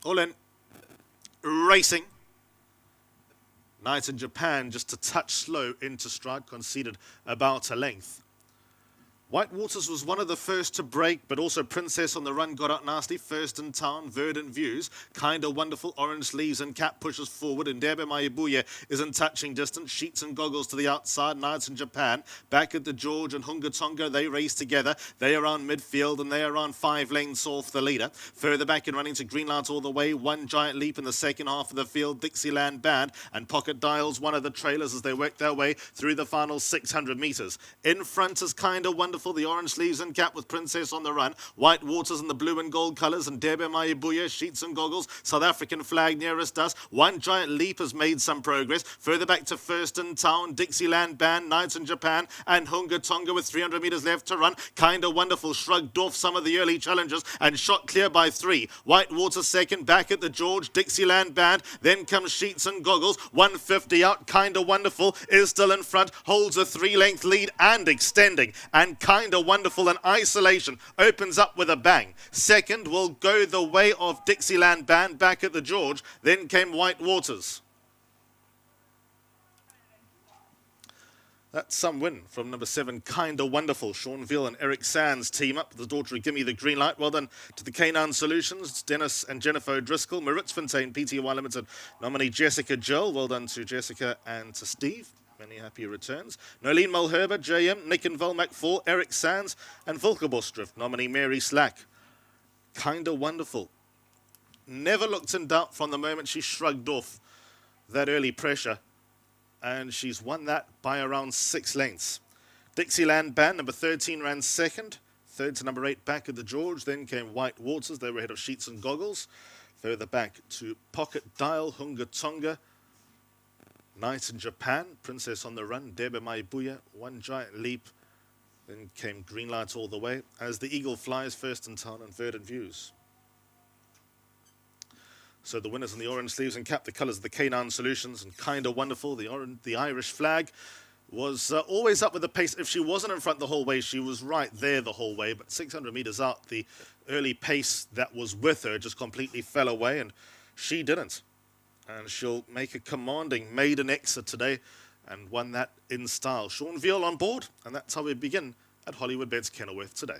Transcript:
All in. Racing. Knight in Japan just a touch slow into stride, conceded about a length. White Waters was one of the first to break, but also Princess on the Run got out nasty. First in Town, Verdant Views, Kinda Wonderful, Orange Leaves and Cap pushes forward. Ndebe Maibuye is in touching distance. Sheets and Goggles to the outside. Knights in Japan, back at the George and Hunga Tonga, they race together. They are on midfield and they are on 5 lengths off the leader. Further back and running to Green Light all the way. One Giant Leap in the second half of the field. Dixieland Band and Pocket Dials, one of the trailers as they work their way through the final 600 metres. In front is Kinda Wonderful, the Orange Sleeves and Cap with Princess on the Run. White Waters in the blue and gold colours, and Ndebe Maibuye, Sheets and Goggles, South African flag nearest us. One Giant Leap has made some progress. Further back to First in Town, Dixieland Band, Knights in Japan, and Hunga Tonga with 300 metres left to run. Kinda Wonderful shrugged off some of the early challengers and shot clear by 3. White Waters second, back at the George, Dixieland Band, then comes Sheets and Goggles. 150 out, Kinda Wonderful is still in front, holds a 3-length lead and extending, and Kinda Wonderful in isolation opens up with a bang. Second will go the way of Dixieland Band back at the George, then came White Waters. That's some win from number 7, Kinda Wonderful. Sean Veal and Eric Sands team up. The daughter of Gimme the Green Light. Well done to the Canine Solutions, Dennis and Jennifer O'Driscoll. Maritzfontein PTY Limited nominee Jessica Jill. Well done to Jessica and to Steve. Many happy returns. Nolene Mulherber, JM, Nick and Volmac 4, Eric Sands, and Volkerbosdrift, nominee Mary Slack. Kinda Wonderful. Never looked in doubt from the moment she shrugged off that early pressure, and she's won that by around 6 lengths. Dixieland Band, number 13, ran second. Third to number 8, back at the George. Then came White Waters. They were ahead of Sheets and Goggles. Further back to Pocket Dial, Hunga Tonga, Knight in Japan, Princess on the Run, Ndebe Maibuye, One Giant Leap. Then came Green Light all the way as the Eagle flies First in Town and Verdant Views. So the winners in the Orange Sleeves and Cap, the colours of the Canine Solutions, and Kinda Wonderful, the Irish flag, was always up with the pace. If she wasn't in front the whole way, she was right there the whole way. But 600 metres out, the early pace that was with her just completely fell away, and she didn't. And she'll make a commanding maiden exit today and won that in style. Sean Veal on board, and that's how we begin at Hollywoodbets Kenilworth today.